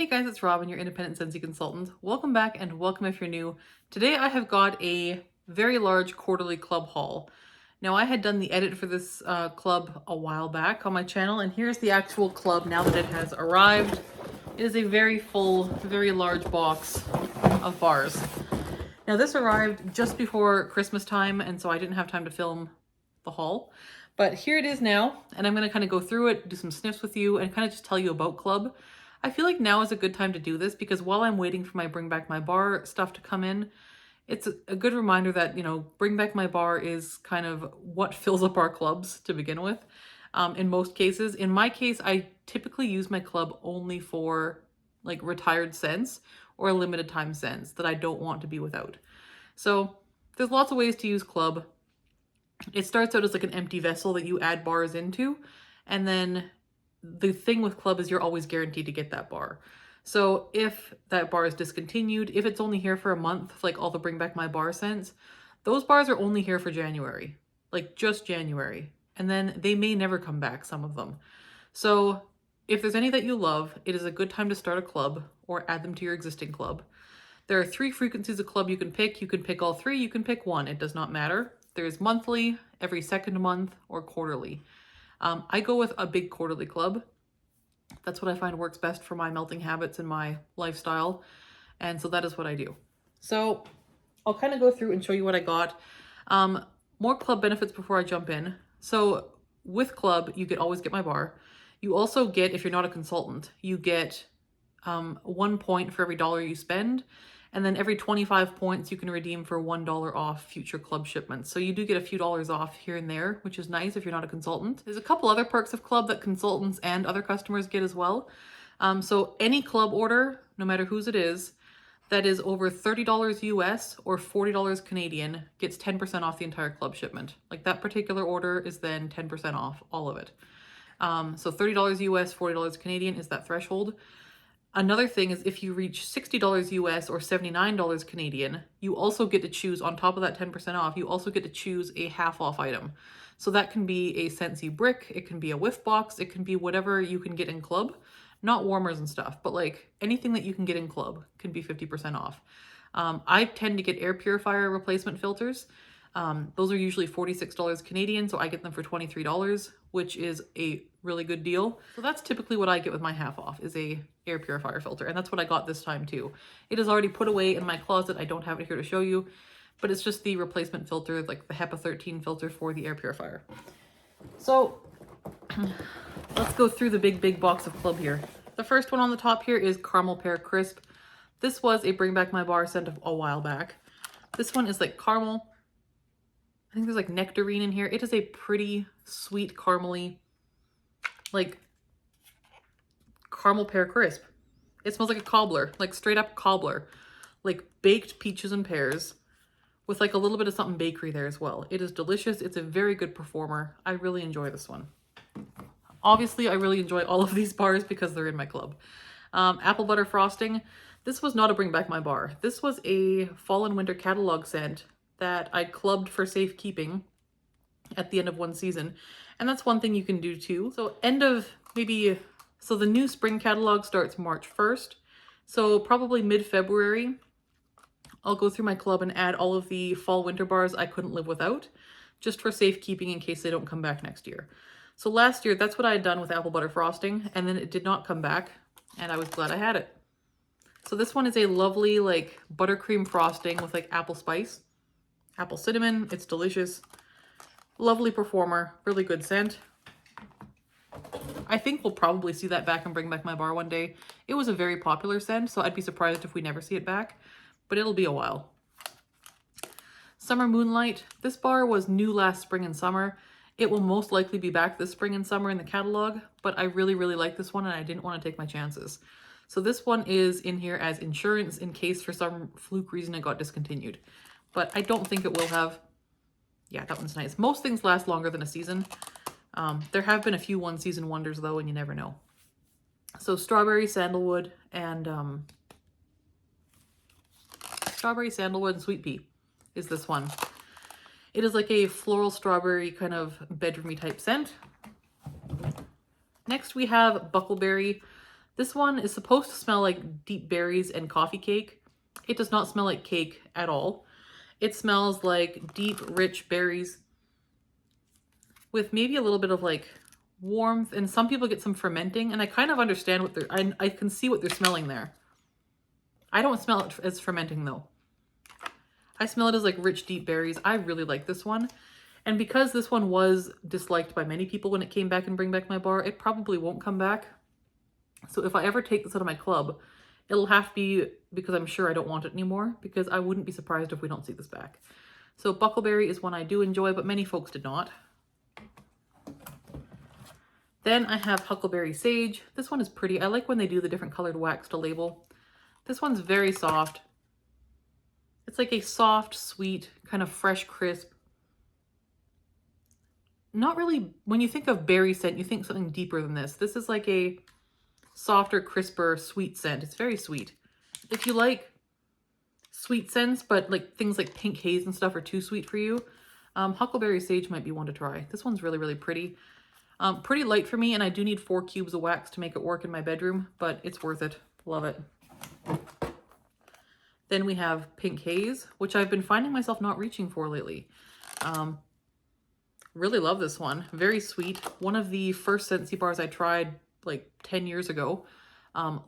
Hey guys, it's Robyn, your independent Scentsy consultant. Welcome back and welcome if you're new. Today I have got a very large quarterly club haul. Now I had done the edit for this club a while back on my channel, and here's the actual club now that it has arrived. It is a very full, very large box of bars. Now this arrived just before Christmas time, and so I didn't have time to film the haul. But here it is now, and I'm going to kind of go through it, do some sniffs with you, and kind of just tell you about club. I feel like now is a good time to do this because while I'm waiting for my Bring Back My Bar stuff to come in, it's a good reminder that, you know, Bring Back My Bar is kind of what fills up our clubs to begin with. In most cases. In my case, I typically use my club only for like retired scents or limited time scents that I don't want to be without. So there's lots of ways to use club. It starts out as like an empty vessel that you add bars into, and then the thing with club is you're always guaranteed to get that bar. So if that bar is discontinued, if it's only here for a month, like all the Bring Back My Bar scents, those bars are only here for January, like just January. And then they may never come back, some of them. So if there's any that you love, it is a good time to start a club or add them to your existing club. There are 3 frequencies of club you can pick. You can pick all 3, you can pick 1. It does not matter. There's monthly, every second month, or quarterly. I go with a big quarterly club. That's what I find works best for my melting habits and my lifestyle. And so that is what I do. So I'll kind of go through and show you what I got. More club benefits before I jump in. So with club, you could always get my bar. You also get, if you're not a consultant, you get 1 point for every $1 you spend. And then every 25 points you can redeem for $1 off future club shipments. So you do get a few dollars off here and there, which is nice if you're not a consultant. There's a couple other perks of club that consultants and other customers get as well. So any club order, no matter whose it is, that is over $30 US or $40 Canadian gets 10% off the entire club shipment. Like that particular order is then 10% off all of it. So $30 US, $40 Canadian is that threshold. Another thing is if you reach $60 US or $79 Canadian, you also get to choose, on top of that 10% off, you also get to choose a half off item. So that can be a Scentsy brick, it can be a whiff box, it can be whatever you can get in club. Not warmers and stuff, but like anything that you can get in club can be 50% off. I tend to get air purifier replacement filters. Those are usually $46 Canadian, so I get them for $23, which is a really good deal. So that's typically what I get with my half off, is a air purifier filter, and that's what I got this time too. It is already put away in my closet. I don't have it here to show you, but it's just the replacement filter, like the HEPA 13 filter for the air purifier. So let's go through the big box of club here. The first one on the top here is Caramel Pear Crisp. This was a Bring Back My Bar scent a while back. This one is like caramel. I think there's like nectarine in here. It is a pretty sweet caramely, like caramel pear crisp. It smells like a cobbler, like straight up cobbler, like baked peaches and pears with like a little bit of something bakery there as well. It is delicious. It's a very good performer. I really enjoy this one. Obviously, I really enjoy all of these bars because they're in my club. Apple Butter Frosting. This was not a Bring Back My Bar. This was a fall and winter catalog scent that I clubbed for safekeeping at the end of one season. And that's one thing you can do too. So so the new spring catalog starts March 1st. So probably mid-February, I'll go through my club and add all of the fall winter bars I couldn't live without, just for safekeeping in case they don't come back next year. So last year, that's what I had done with Apple Butter Frosting, and then it did not come back, and I was glad I had it. So this one is a lovely like buttercream frosting with like apple spice, apple cinnamon. It's delicious. Lovely performer, really good scent. I think we'll probably see that back and Bring Back My Bar one day. It was a very popular scent, so I'd be surprised if we never see it back, but it'll be a while. Summer Moonlight. This bar was new last spring and summer. It will most likely be back this spring and summer in the catalog, but I really like this one and I didn't want to take my chances. So this one is in here as insurance in case for some fluke reason it got discontinued, but I don't think it will have. Yeah, that one's nice. Most things last longer than a season. There have been a few one-season wonders, though, and you never know. So Strawberry Sandalwood and Sweet Pea is this one. It is like a floral strawberry kind of bedroomy type scent. Next we have Buckleberry. This one is supposed to smell like deep berries and coffee cake. It does not smell like cake at all. It smells like deep, rich berries with maybe a little bit of like warmth, and some people get some fermenting, and I kind of understand what they're, I can see what they're smelling there. I don't smell it as fermenting though. I smell it as like rich, deep berries. I really like this one. And because this one was disliked by many people when it came back and Bring Back My Bar, it probably won't come back. So if I ever take this out of my club, it'll have to be because I'm sure I don't want it anymore, because I wouldn't be surprised if we don't see this back. So Buckleberry is one I do enjoy, but many folks did not. Then I have Huckleberry Sage. This one is pretty. I like when they do the different colored wax to label. This one's very soft. It's like a soft, sweet, kind of fresh, crisp. Not really, when you think of berry scent, you think something deeper than this. This is like a softer, crisper, sweet scent. It's very sweet. If you like sweet scents, but like things like pink haze and stuff are too sweet for you, Huckleberry Sage might be one to try. This one's really, really pretty. Pretty light for me, and I do need 4 cubes of wax to make it work in my bedroom, but it's worth it. Love it. Then we have Pink Haze, which I've been finding myself not reaching for lately. Really love this one. Very sweet. One of the first Scentsy bars I tried like 10 years ago.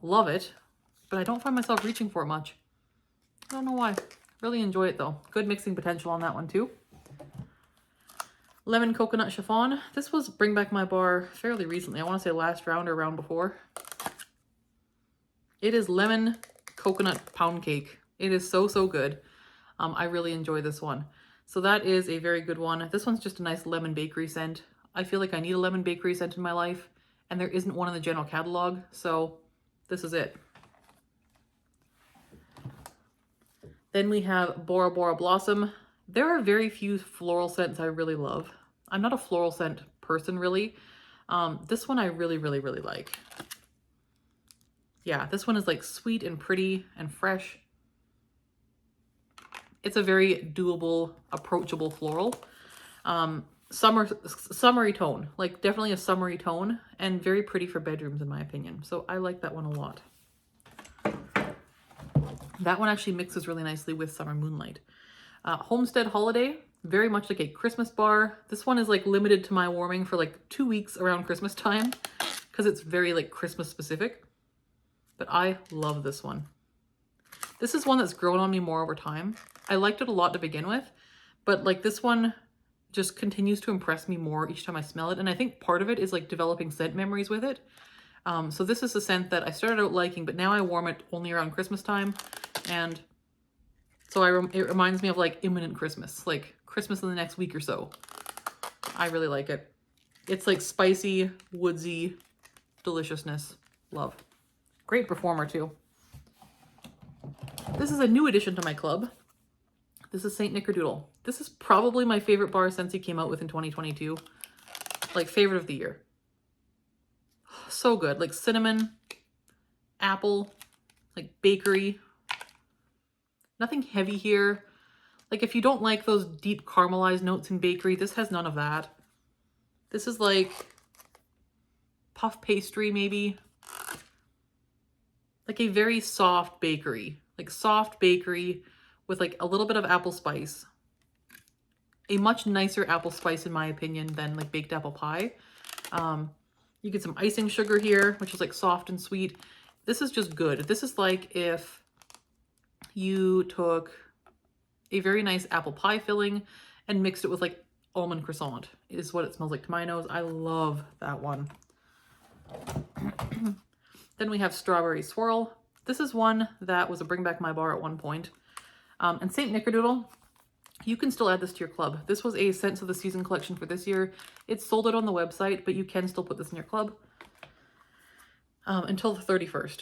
Love it, but I don't find myself reaching for it much. I don't know why. Really enjoy it though. Good mixing potential on that one too. Lemon Coconut Chiffon. This was Bring Back My Bar fairly recently. I want to say last round or round before. It is lemon coconut pound cake. It is so, so good. I really enjoy this one. So that is a very good one. This one's just a nice lemon bakery scent. I feel like I need a lemon bakery scent in my life, and there isn't one in the general catalog, so this is it. Then we have Bora Bora Blossom. There are very few floral scents I really love. I'm not a floral scent person, really. This one I really, really, really like. Yeah, this one is like sweet and pretty and fresh. It's a very doable, approachable floral. Summery tone, like definitely a summery tone, and very pretty for bedrooms in my opinion. So I like that one a lot. That one actually mixes really nicely with Summer Moonlight. Homestead Holiday, very much like a Christmas bar. This one is like limited to my warming for like 2 weeks around Christmas time because it's very like Christmas specific. But I love this one. This is one that's grown on me more over time. I liked it a lot to begin with, but like this one just continues to impress me more each time I smell it. And I think part of it is like developing scent memories with it. So this is a scent that I started out liking, but now I warm it only around Christmas time. And so it reminds me of like imminent Christmas, like Christmas in the next week or so. I really like it. It's like spicy, woodsy deliciousness. Love. Great performer too. This is a new addition to my club. This is Saint Nickerdoodle. This is probably my favorite bar Scentsy came out with in 2022. Like favorite of the year. So good. Like cinnamon, apple, like bakery. Nothing heavy here. Like if you don't like those deep caramelized notes in bakery, this has none of that. This is like puff pastry maybe. Like a very soft bakery. Like soft bakery with like a little bit of apple spice. A much nicer apple spice in my opinion than like baked apple pie. You get some icing sugar here, which is like soft and sweet. This is just good. This is like if you took a very nice apple pie filling and mixed it with like almond croissant is what it smells like to my nose. I love that one. Then we have Strawberry Swirl. This is one that was a Bring Back My Bar at one point. And Saint Nickerdoodle, you can still add this to your club. This was a Scents of the Season collection for this year. It's sold out on the website, but you can still put this in your club until the 31st.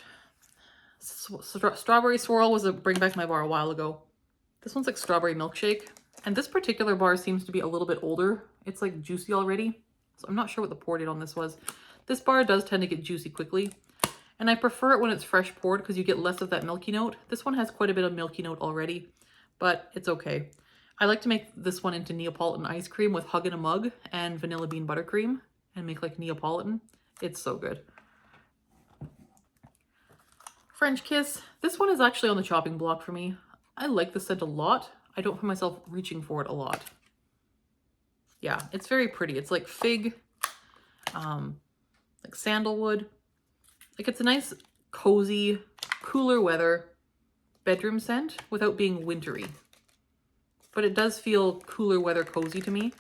Strawberry Swirl was a Bring Back My Bar a while ago. This one's like Strawberry Milkshake. And this particular bar seems to be a little bit older. It's like juicy already. So I'm not sure what the pour date on this was. This bar does tend to get juicy quickly. And I prefer it when it's fresh poured because you get less of that milky note. This one has quite a bit of milky note already, but it's okay. I like to make this one into Neapolitan ice cream with Hug in a Mug and vanilla bean buttercream and make like Neapolitan. It's so good. French Kiss. This one is actually on the chopping block for me. I like the scent a lot. I don't find myself reaching for it a lot. Yeah, it's very pretty. It's like fig, like sandalwood. Like it's a nice, cozy, cooler weather bedroom scent without being wintry. But it does feel cooler weather cozy to me.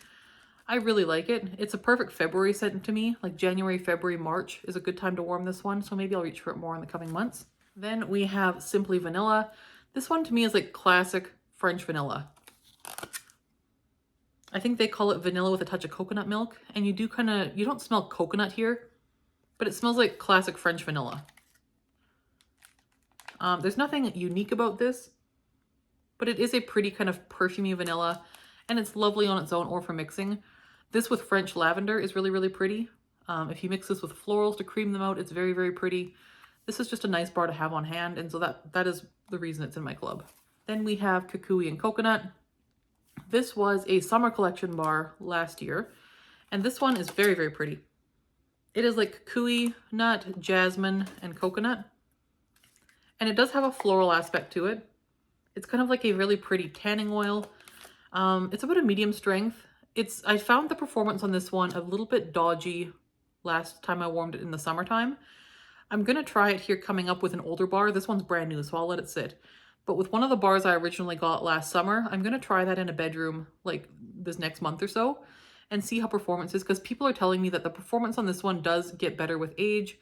I really like it. It's a perfect February scent to me. Like January, February, March is a good time to warm this one. So maybe I'll reach for it more in the coming months. Then we have Simply Vanilla. This one to me is like classic French vanilla. I think they call it vanilla with a touch of coconut milk. And you do you don't smell coconut here, but it smells like classic French vanilla. There's nothing unique about this, but it is a pretty kind of perfumey vanilla, and it's lovely on its own or for mixing. This with French lavender is really, really pretty. If you mix this with florals to cream them out, it's very, very pretty. This is just a nice bar to have on hand, and so that is the reason it's in my club. Then we have Kukui and Coconut. This was a summer collection bar last year, and this one is very, very pretty. It is like kukui, nut, jasmine, and coconut. And it does have a floral aspect to it. It's kind of like a really pretty tanning oil. It's about a medium strength. I found the performance on this one a little bit dodgy last time I warmed it in the summertime. I'm going to try it here coming up with an older bar. This one's brand new, so I'll let it sit. But with one of the bars I originally got last summer, I'm going to try that in a bedroom like this next month or so and see how performance is, because people are telling me that the performance on this one does get better with age.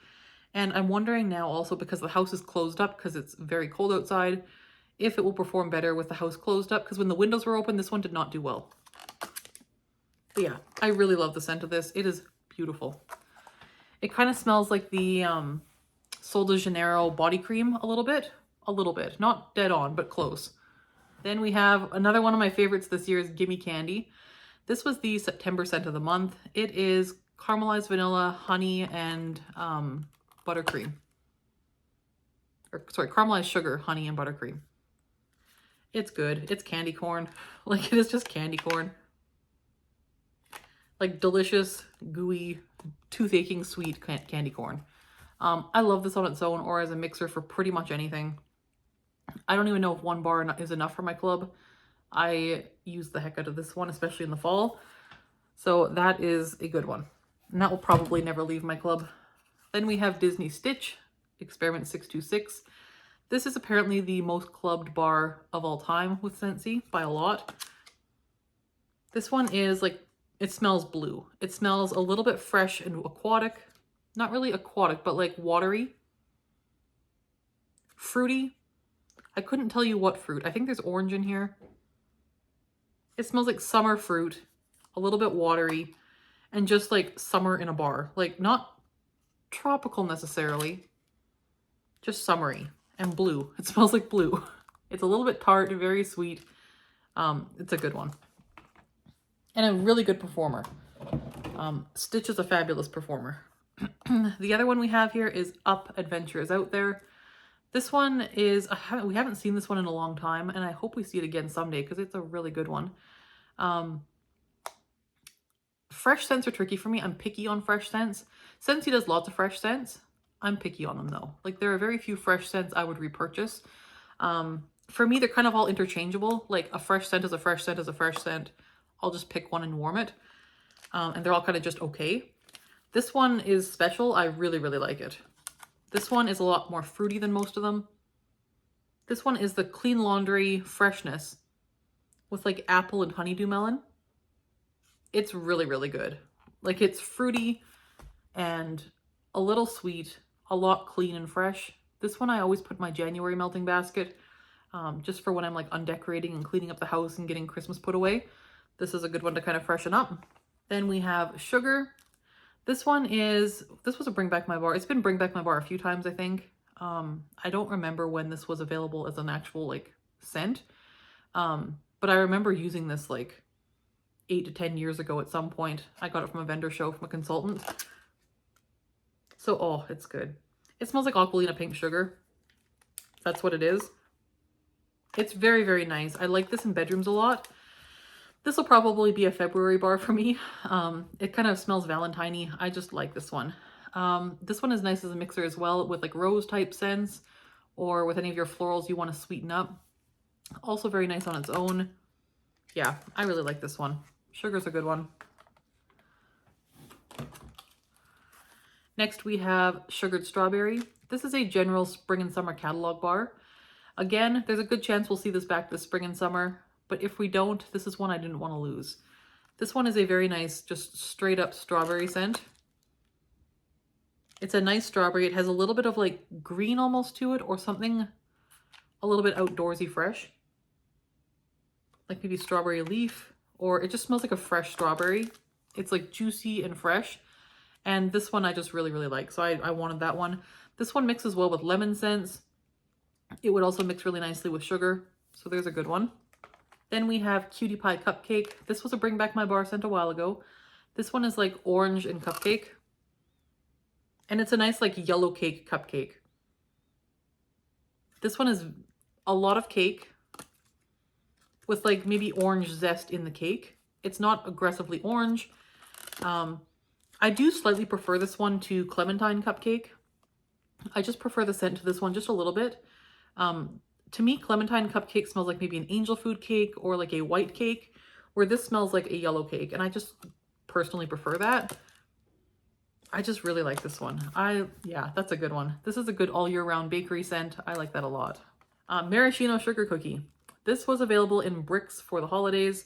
And I'm wondering now also, because the house is closed up because it's very cold outside, if it will perform better with the house closed up, because when the windows were open, this one did not do well. But yeah, I really love the scent of this. It is beautiful. It kind of smells like the Sol de Janeiro body cream a little bit. Not dead on, but close. Then we have another one of my favorites this year is Gimme Candy. This was the September scent of the month. It is caramelized vanilla, honey, and buttercream. Or sorry, caramelized sugar, honey, and buttercream. It's good. It's candy corn. Like, it is just candy corn. Like delicious, gooey, tooth-aching sweet candy corn. I love this on its own or as a mixer for pretty much anything. I don't even know if one bar is enough for my club. I use the heck out of this one, especially in the fall. So that is a good one. And that will probably never leave my club. Then we have Disney Stitch, Experiment 626. This is apparently the most clubbed bar of all time with Scentsy by a lot. This one is like, it smells blue. It smells a little bit fresh and aquatic. Not really aquatic, but like watery. Fruity. I couldn't tell you what fruit. I think there's orange in here. It smells like summer fruit, a little bit watery, and just like summer in a bar. Like not tropical necessarily, just summery and blue. It smells like blue. It's a little bit tart, very sweet. It's a good one. And a really good performer. Stitch is a fabulous performer. The other one we have here is Up Adventure is Out There. This one is, we haven't seen this one in a long time, and I hope we see it again someday because it's a really good one. Fresh scents are tricky for me. I'm picky on fresh scents. Scentsy does lots of fresh scents. I'm picky on them though. Like there are very few fresh scents I would repurchase. For me, they're kind of all interchangeable. Like a fresh scent is a fresh scent is a fresh scent. I'll just pick one and warm it. And they're all kind of just okay. This one is special. I really, really like it. This one is a lot more fruity than most of them. This one is the Clean Laundry Freshness with like apple and honeydew melon. It's really, really good. Like it's fruity and a little sweet, a lot clean and fresh. This one I always put in my January melting basket just for when I'm like undecorating and cleaning up the house and getting Christmas put away. This is a good one to kind of freshen up. Then we have Sugar. This was a Bring Back My Bar. It's been Bring Back My Bar a few times, I think. I don't remember when this was available as an actual like scent. But I remember using this like 8 to 10 years ago at some point. I got it from a vendor show from a consultant. So, oh, it's good. It smells like Aqualina Pink Sugar. That's what it is. It's very, very nice. I like this in bedrooms a lot. This will probably be a February bar for me. It kind of smells Valentine-y. I just like this one. This one is nice as a mixer as well with like rose type scents or with any of your florals you want to sweeten up. Also very nice on its own. Yeah, I really like this one. Sugar's a good one. Next we have Sugared Strawberry. This is a general spring and summer catalog bar. Again, there's a good chance we'll see this back this spring and summer, but if we don't, this is one I didn't want to lose. This one is a very nice, just straight up strawberry scent. It's a nice strawberry. It has a little bit of like green almost to it, or something a little bit outdoorsy fresh. Like maybe strawberry leaf, or it just smells like a fresh strawberry. It's like juicy and fresh. And this one I just really, really like. So I wanted that one. This one mixes well with lemon scents. It would also mix really nicely with sugar. So there's a good one. Then we have Cutie Pie Cupcake. This was a Bring Back My Bar scent a while ago. This one is like orange and cupcake. And it's a nice like yellow cake cupcake. This one is a lot of cake with like maybe orange zest in the cake. It's not aggressively orange. I do slightly prefer this one to Clementine Cupcake. I just prefer the scent to this one just a little bit. To me, Clementine Cupcake smells like maybe an angel food cake or like a white cake, where this smells like a yellow cake. And I just personally prefer that. I just really like this one. Yeah, that's a good one. This is a good all year round bakery scent. I like that a lot. Maraschino Sugar Cookie. This was available in bricks for the holidays.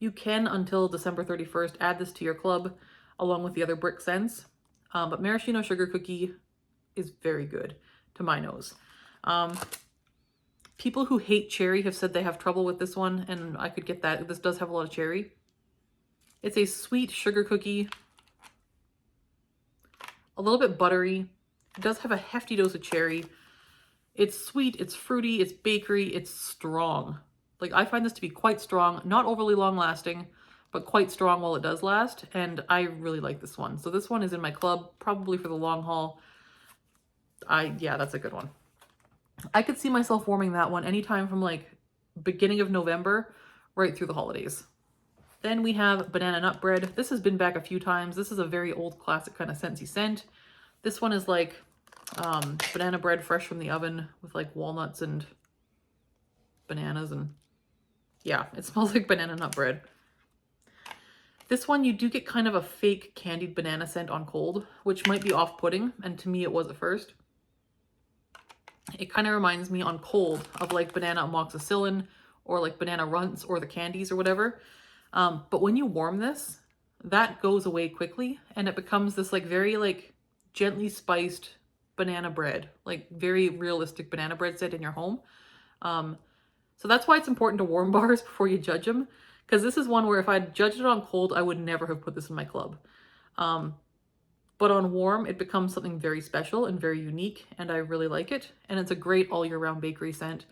You can, until December 31st, add this to your club along with the other brick scents. But Maraschino Sugar Cookie is very good to my nose. People who hate cherry have said they have trouble with this one, and I could get that. This does have a lot of cherry. It's a sweet sugar cookie, a little bit buttery. It does have a hefty dose of cherry. It's sweet, it's fruity, it's bakery, it's strong. Like, I find this to be quite strong, not overly long lasting, but quite strong while it does last, and I really like this one. So this one is in my club, probably for the long haul. Yeah, that's a good one. I could see myself warming that one anytime from like beginning of November right through the holidays. Then we have Banana Nut Bread. This has been back a few times. This is a very old classic kind of Scentsy scent. This one is like banana bread fresh from the oven with like walnuts and bananas, and yeah, it smells like banana nut bread. This one, you do get kind of a fake candied banana scent on cold, which might be off-putting, and to me it was at first. It kind of reminds me on cold of like banana amoxicillin or like banana runts or the candies or whatever. But when you warm this, that goes away quickly and it becomes this like very like gently spiced banana bread, like very realistic banana bread set in your home. So that's why it's important to warm bars before you judge them. Because this is one where if I'd judged it on cold, I would never have put this in my club. But on warm, it becomes something very special and very unique, and I really like it. And it's a great all year round bakery scent.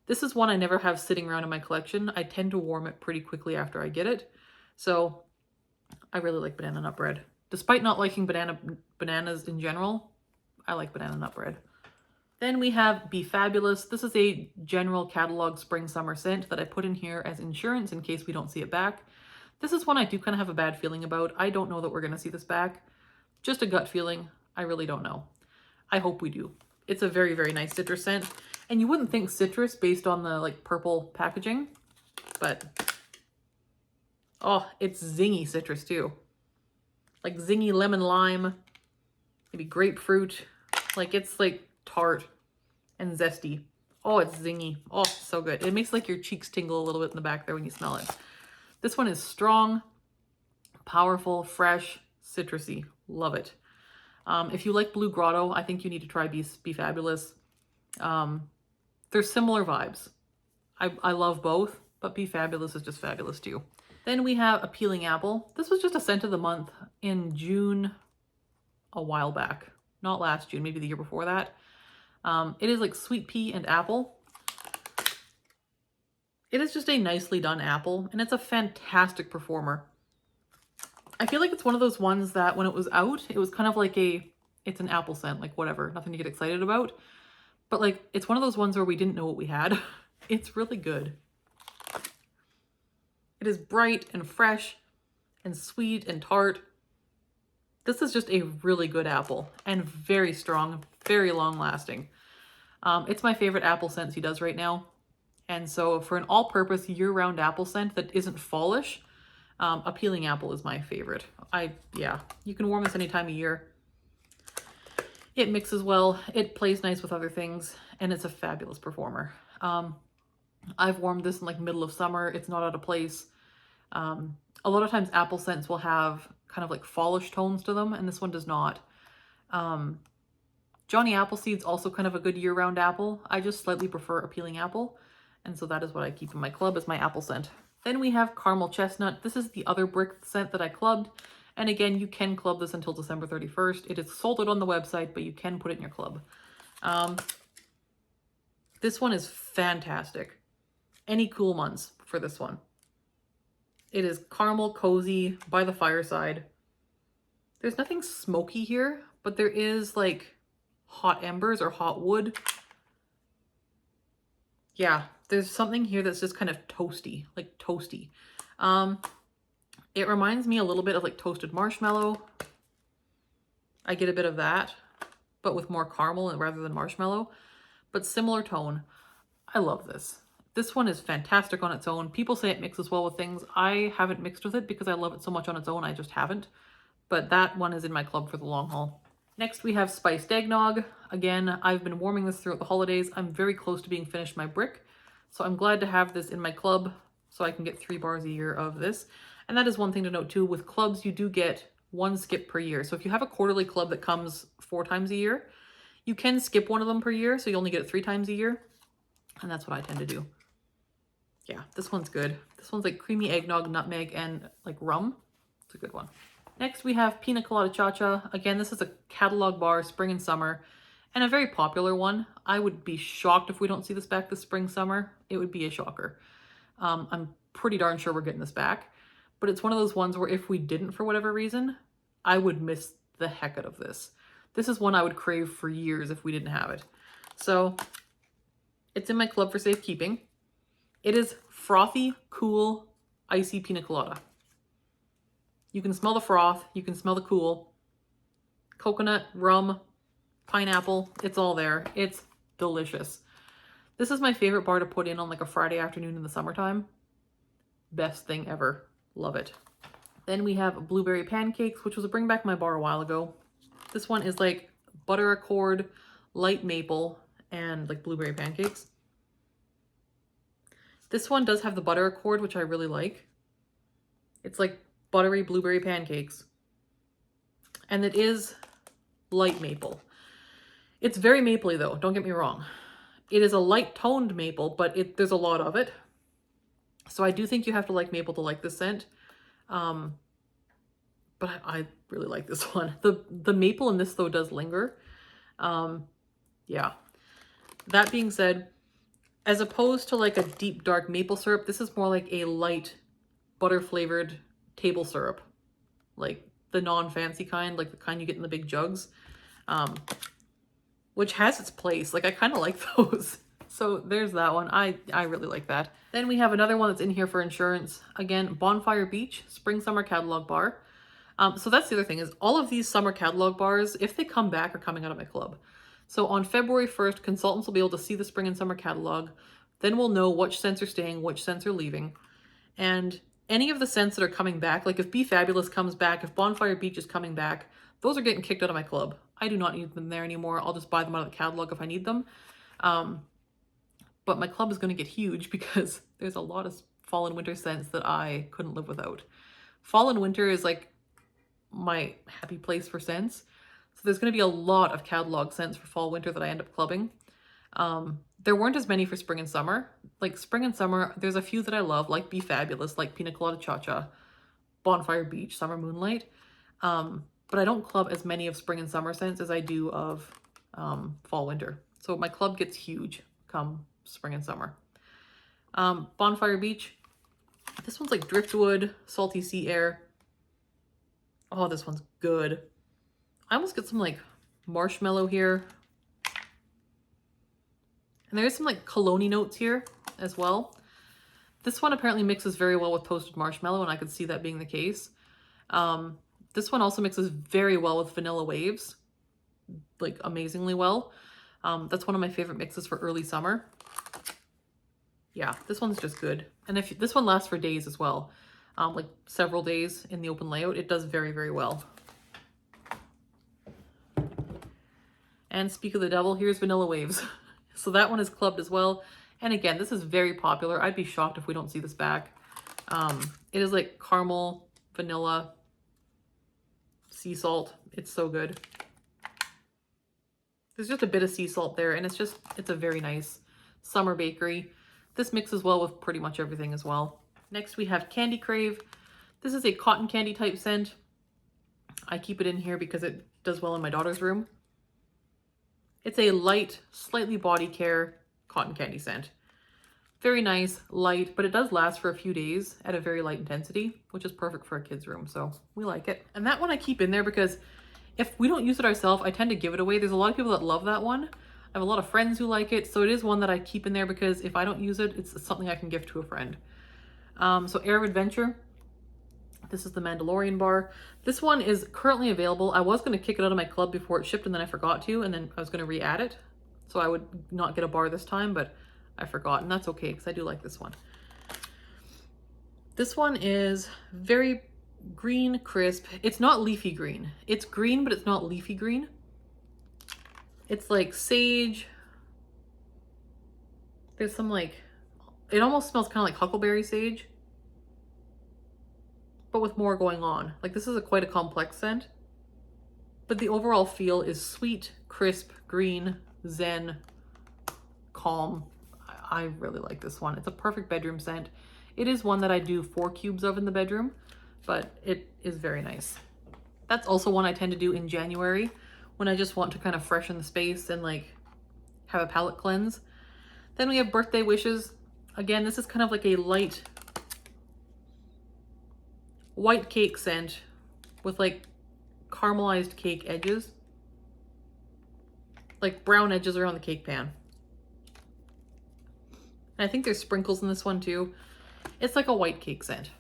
This is one I never have sitting around in my collection. I tend to warm it pretty quickly after I get it. So I really like banana nut bread. Despite not liking bananas in general, I like banana nut bread. Then we have Be Fabulous. This is a general catalog spring summer scent that I put in here as insurance in case we don't see it back. This is one I do kind of have a bad feeling about. I don't know that we're going to see this back. Just a gut feeling. I really don't know. I hope we do. It's a very, very nice citrus scent. And you wouldn't think citrus based on the like purple packaging, but oh, it's zingy citrus too. Like zingy lemon lime, maybe grapefruit. Like it's like tart and zesty. Oh, it's zingy. Oh, so good. It makes like your cheeks tingle a little bit in the back there when you smell it. This one is strong, powerful, fresh, citrusy. Love it. If you like Blue Grotto, I think you need to try Be Fabulous. They're similar vibes. I love both, but Be Fabulous is just fabulous too. Then we have Appealing Apple. This was just a scent of the month in June a while back. Not last June, maybe the year before that. It is like sweet pea and apple. It is just a nicely done apple, and it's a fantastic performer. I feel like it's one of those ones that when it was out, it was kind of like it's an apple scent, like whatever, nothing to get excited about. But like, it's one of those ones where we didn't know what we had. It's really good. It is bright and fresh and sweet and tart. This is just a really good apple and very strong, very long lasting. It's my favorite apple scent he does right now. And so for an all-purpose year-round apple scent that isn't fallish, Appealing Apple is my favorite. Yeah, you can warm this any time of year. It mixes well, it plays nice with other things, and it's a fabulous performer. I've warmed this in like middle of summer. It's not out of place. A lot of times apple scents will have kind of like fallish tones to them, and this one does not. Johnny Appleseed's also kind of a good year-round apple. I just slightly prefer Appealing Apple, and so that is what I keep in my club as my apple scent. Then we have Caramel Chestnut. This is the other brick scent that I clubbed, and again, you can club this until December 31st. It is sold out on the website, but you can put it in your club. This one is fantastic. Any cool months for this one. It is caramel cozy by the fireside. There's nothing smoky here, but there is like hot embers or hot wood. Yeah, there's something here that's just kind of toasty, like toasty. It reminds me a little bit of like toasted marshmallow. I get a bit of that, but with more caramel rather than marshmallow, but similar tone. I love this. This one is fantastic on its own. People say it mixes well with things. I haven't mixed with it because I love it so much on its own. I just haven't. But that one is in my club for the long haul. Next, we have Spiced Eggnog. Again, I've been warming this throughout the holidays. I'm very close to being finished my brick. So I'm glad to have this in my club so I can get 3 bars a year of this. And that is one thing to note too. With clubs, you do get 1 skip per year. So if you have a quarterly club that comes 4 times a year, you can skip one of them per year. So you only get it 3 times a year. And that's what I tend to do. Yeah, this one's good. This one's like creamy eggnog, nutmeg, and like rum. It's a good one. Next, we have Pina Colada Cha-Cha. Again, this is a catalog bar, spring and summer, and a very popular one. I would be shocked if we don't see this back this spring, summer. It would be a shocker. I'm pretty darn sure we're getting this back, but it's one of those ones where if we didn't for whatever reason, I would miss the heck out of this. This is one I would crave for years if we didn't have it. So it's in my club for safekeeping. It is frothy, cool, icy pina colada. You can smell the froth, you can smell the cool. Coconut, rum, pineapple, it's all there. It's delicious. This is my favorite bar to put in on like a Friday afternoon in the summertime. Best thing ever. Love it. Then we have Blueberry Pancakes, which was a bring back my bar a while ago. This one is like butter accord, light maple, and like blueberry pancakes. This one does have the butter accord, which I really like. It's like buttery blueberry pancakes. And it is light maple. It's very mapley though, don't get me wrong. It is a light toned maple, but there's a lot of it. So I do think you have to like maple to like this scent. But I really like this one. The maple in this though does linger. Yeah. That being said, as opposed to like a deep dark maple syrup, this is more like a light butter flavored table syrup. Like the non-fancy kind, like the kind you get in the big jugs. Which has its place. Like I kind of like those. So there's that one. I really like that. Then we have another one that's in here for insurance. Again, Bonfire Beach, Spring Summer Catalog Bar. So that's the other thing is all of these summer catalog bars, if they come back, are coming out of my club. So on February 1st, consultants will be able to see the spring and summer catalog. Then we'll know which scents are staying, which scents are leaving. And any of the scents that are coming back, like if Be Fabulous comes back, if Bonfire Beach is coming back, those are getting kicked out of my club. I do not need them there anymore. I'll just buy them out of the catalog if I need them. But my club is going to get huge because there's a lot of fall and winter scents that I couldn't live without. Fall and winter is like my happy place for scents. So there's going to be a lot of catalog scents for fall winter that I end up clubbing. There weren't as many for spring and summer. Like spring and summer, there's a few that I love, like Be Fabulous, like Pina Colada Cha-Cha, Bonfire Beach, Summer Moonlight. But I don't club as many of spring and summer scents as I do of fall winter. So my club gets huge come spring and summer. Bonfire Beach. This one's like driftwood, salty sea air. Oh, this one's good. I almost get some like marshmallow here. And there's some like cologne notes here as well. This one apparently mixes very well with toasted marshmallow, and I could see that being the case. This one also mixes very well with vanilla waves, like amazingly well. That's one of my favorite mixes for early summer. Yeah, this one's just good. And if this one lasts for days as well, like several days in the open layout, it does very, very well. And speak of the devil, here's Vanilla Waves. So that one is clubbed as well. And again, this is very popular. I'd be shocked if we don't see this back. It is like caramel, vanilla, sea salt. It's so good. There's just a bit of sea salt there, and it's a very nice summer bakery. This mixes well with pretty much everything as well. Next we have Candy Crave. This is a cotton candy type scent. I keep it in here because it does well in my daughter's room. It's a light, slightly body care cotton candy scent. Very nice, light, but it does last for a few days at a very light intensity, which is perfect for a kid's room, so we like it. And that one I keep in there because if we don't use it ourselves, I tend to give it away. There's a lot of people that love that one. I have a lot of friends who like it, so it is one that I keep in there because if I don't use it, it's something I can give to a friend. So Air of Adventure. This is the Mandalorian bar. This one is currently available. I was going to kick it out of my club before it shipped, and then I forgot to, and then I was going to re-add it. So I would not get a bar this time, but I forgot, and that's okay because I do like this one. This one is very green, crisp. It's not leafy green. It's green, but it's not leafy green. It's like sage. There's some like, it almost smells kind of like huckleberry sage, but with more going on. Like this is quite a complex scent, but the overall feel is sweet, crisp, green, zen, calm. I really like this one. It's a perfect bedroom scent. It is one that I do 4 cubes of in the bedroom, but it is very nice. That's also one I tend to do in January when I just want to kind of freshen the space and like have a palette cleanse. Then we have Birthday Wishes. Again, this is kind of like a light white cake scent with like caramelized cake edges, like brown edges around the cake pan. And I think there's sprinkles in this one too. It's like a white cake scent.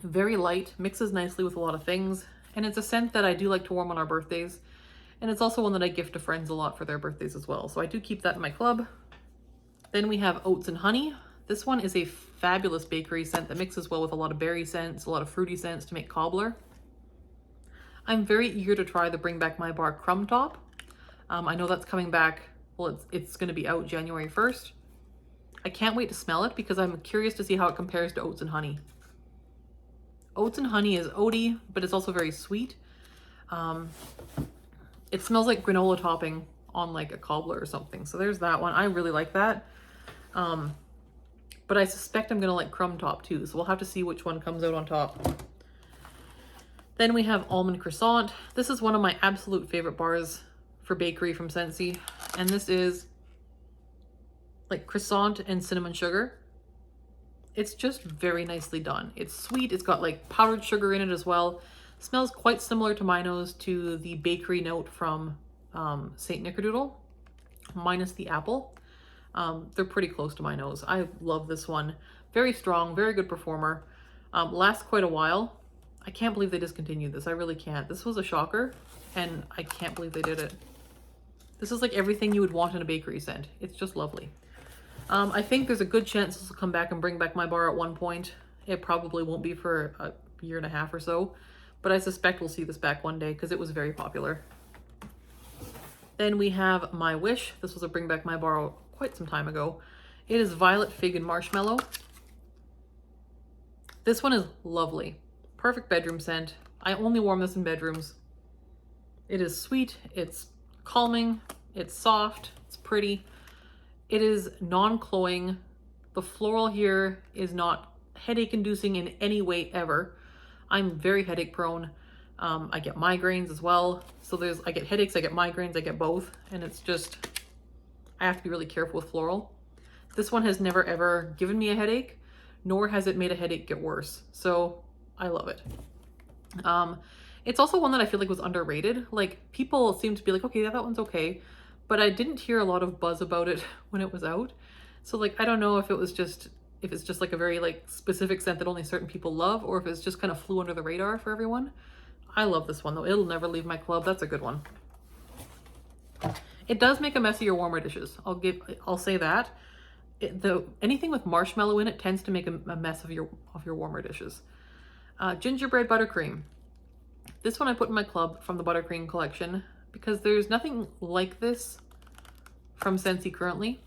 Very light, mixes nicely with a lot of things, and it's a scent that I do like to warm on our birthdays. And it's also one that I gift to friends a lot for their birthdays as well. So I do keep that in my club. Then we have Oats and Honey. This one is a fabulous bakery scent that mixes well with a lot of berry scents, a lot of fruity scents to make cobbler. I'm very eager to try the Bring Back My Bar Crumb Top. I know that's coming back. Well, it's going to be out January 1st. I can't wait to smell it because I'm curious to see how it compares to Oats and Honey. Oats and Honey is oaty, but it's also very sweet. It smells like granola topping on like a cobbler or something. So there's that one. I really like that. But I suspect I'm gonna like Crumb Top too. So we'll have to see which one comes out on top. Then we have Almond Croissant. This is one of my absolute favorite bars for bakery from Scentsy. And this is like croissant and cinnamon sugar. It's just very nicely done. It's sweet. It's got like powdered sugar in it as well. Smells quite similar to my nose to the bakery note from St. Nickerdoodle, minus the apple. They're pretty close to my nose. I love this one. Very strong, very good performer. Lasts quite a while. I can't believe they discontinued this. I really can't. This was a shocker, and I can't believe they did it. This is like everything you would want in a bakery scent. It's just lovely. I think there's a good chance this will come back and Bring Back My Bar at one point. It probably won't be for a year and a half or so, but I suspect we'll see this back one day because it was very popular. Then we have My Wish. This was a Bring Back My Bar quite some time ago. It is Violet, Fig, and Marshmallow. This one is lovely. Perfect bedroom scent. I only warm this in bedrooms. It is sweet, it's calming, it's soft, it's pretty. It is non-cloying. The floral here is not headache inducing in any way ever. I'm very headache prone. I get migraines as well. So I get headaches, I get migraines, I get both. And it's just, I have to be really careful with floral. This one has never ever given me a headache, nor has it made a headache get worse. So I love it. It's also one that I feel like was underrated. Like people seem to be like, okay, yeah, that one's okay. But I didn't hear a lot of buzz about it when it was out. So like, I don't know if it's just like a very like specific scent that only certain people love, or if it's just kind of flew under the radar for everyone. I love this one though. It'll never leave my club. That's a good one. It does make a mess of your warmer dishes. I'll say that. Anything with marshmallow in it tends to make a mess of your warmer dishes. Gingerbread buttercream. This one I put in my club from the buttercream collection because there's nothing like this from Scentsy currently.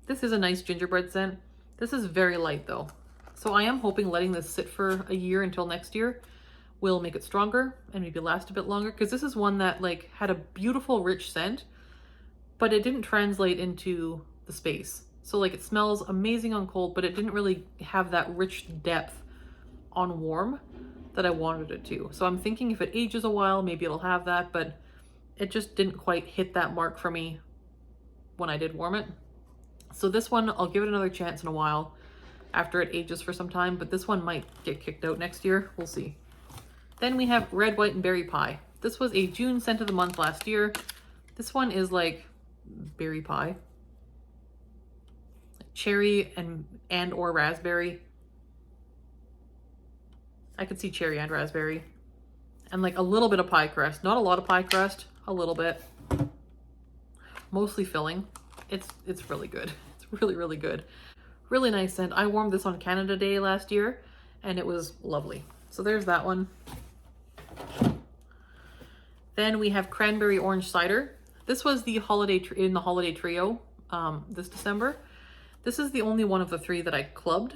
This is a nice gingerbread scent. This is very light though. So I am hoping letting this sit for a year until next year will make it stronger and maybe last a bit longer, because this is one that like had a beautiful rich scent, but it didn't translate into the space. So like it smells amazing on cold, but it didn't really have that rich depth on warm that I wanted it to. So I'm thinking if it ages a while, maybe it'll have that, but it just didn't quite hit that mark for me when I did warm it. So this one, I'll give it another chance in a while after it ages for some time, but this one might get kicked out next year. We'll see. Then we have Red, White, and Berry Pie. This was a June scent of the month last year. This one is like berry pie. Cherry and or raspberry. I could see cherry and raspberry. And like a little bit of pie crust. Not a lot of pie crust, a little bit. Mostly filling. It's really good. It's really, really good. Really nice scent. I warmed this on Canada Day last year and it was lovely. So there's that one. Then we have Cranberry Orange Cider. This was the holiday trio this December. This is the only one of the three that I clubbed,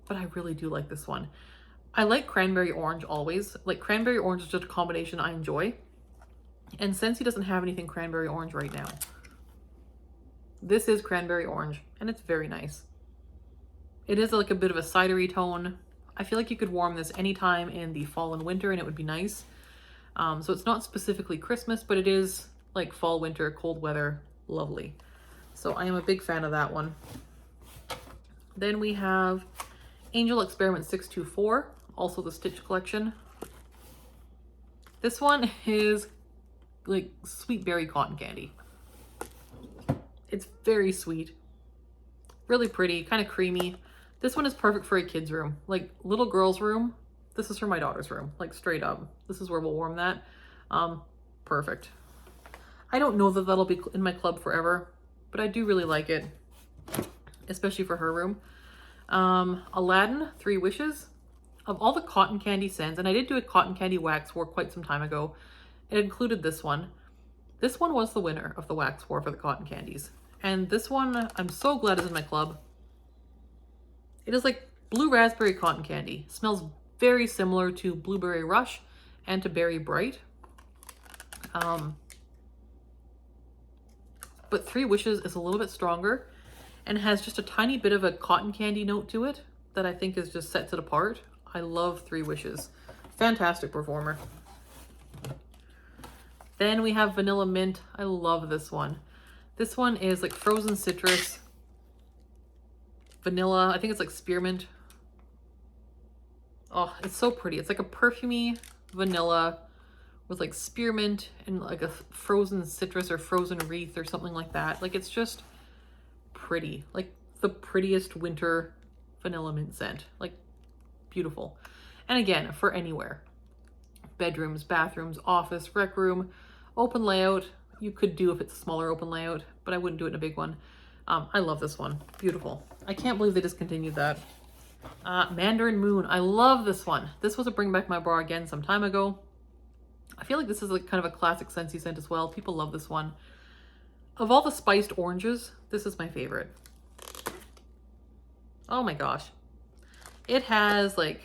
but I really do like this one. I like cranberry orange always. Like cranberry orange is just a combination I enjoy. And Scentsy doesn't have anything cranberry orange right now. This is cranberry orange and it's very nice. It is like a bit of a cidery tone. I feel like you could warm this anytime in the fall and winter and it would be nice. So it's not specifically Christmas, but it is like fall, winter, cold weather, lovely. So I am a big fan of that one. Then we have Angel Experiment 624, also the Stitch collection. This one is like sweet berry cotton candy. It's very sweet, really pretty, kind of creamy. This one is perfect for a kid's room, like little girl's room. This is for my daughter's room, like straight up. This is where we'll warm that. Perfect. I don't know that that'll be in my club forever, but I do really like it, especially for her room. Aladdin, 3 Wishes. Of all the cotton candy scents, and I did do a cotton candy wax war quite some time ago, it included this one. This one was the winner of the wax war for the cotton candies. And this one, I'm so glad is in my club. It is like blue raspberry cotton candy. Smells very similar to Blueberry Rush and to Berry Bright. But 3 Wishes is a little bit stronger and has just a tiny bit of a cotton candy note to it that I think is just sets it apart. I love 3 Wishes. Fantastic performer. Then we have Vanilla Mint. I love this one. This one is like frozen citrus, vanilla. I think it's like spearmint. Oh, it's so pretty. It's like a perfumey vanilla with like spearmint and like a frozen citrus or frozen wreath or something like that. Like it's just pretty, like the prettiest winter vanilla mint scent. Like beautiful. And again, for anywhere. Bedrooms, bathrooms, office, rec room, open layout. You could do if it's a smaller open layout, but I wouldn't do it in a big one. I love this one. Beautiful. I can't believe they discontinued that. Mandarin Moon. I love this one. This was a Bring Back My Bar again some time ago. I feel like this is like kind of a classic Scentsy scent as well. People love this one. Of all the spiced oranges, this is my favorite. Oh my gosh. It has like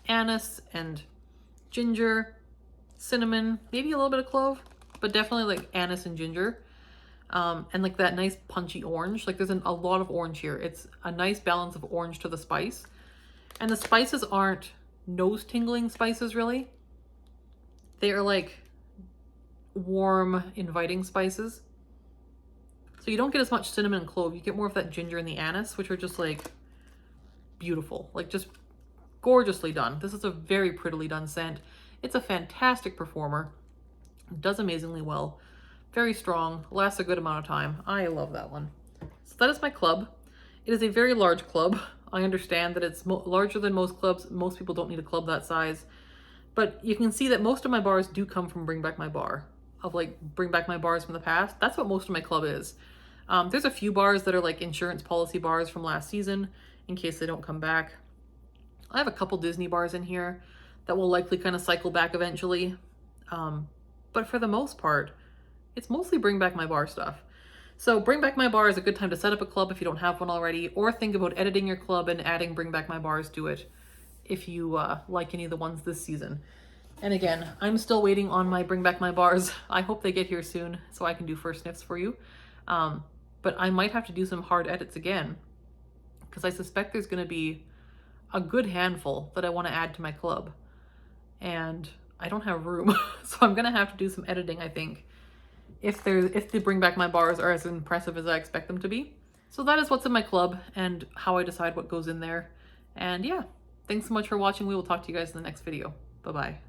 anise and ginger, cinnamon, maybe a little bit of clove, but definitely like anise and ginger. And like that nice punchy orange. Like there's a lot of orange here. It's a nice balance of orange to the spice. And the spices aren't nose tingling spices really. They are like warm, inviting spices. So you don't get as much cinnamon and clove. You get more of that ginger and the anise, which are just like beautiful, like just gorgeously done. This is a very prettily done scent. It's a fantastic performer. Does amazingly well. Very strong, lasts a good amount of time. I love that one. So that is my club. It is a very large club. I understand that it's larger than most clubs. Most people don't need a club that size. But you can see that most of my bars do come from Bring Back My Bar. of like bring back my bars from the past. That's what most of my club is. There's a few bars that are like insurance policy bars from last season in case they don't come back. I have a couple Disney bars in here that will likely kind of cycle back eventually. But for the most part, it's mostly bring back my bar stuff. So bring back my bar is a good time to set up a club if you don't have one already, or think about editing your club and adding bring back my bars to it if you like any of the ones this season. And again, I'm still waiting on my bring back my bars. I hope they get here soon so I can do first sniffs for you. But I might have to do some hard edits again because I suspect there's going to be a good handful that I want to add to my club. And I don't have room, so I'm going to have to do some editing, I think, if the bring back my bars are as impressive as I expect them to be. So that is what's in my club and how I decide what goes in there. And yeah, thanks so much for watching. We will talk to you guys in the next video. Bye-bye.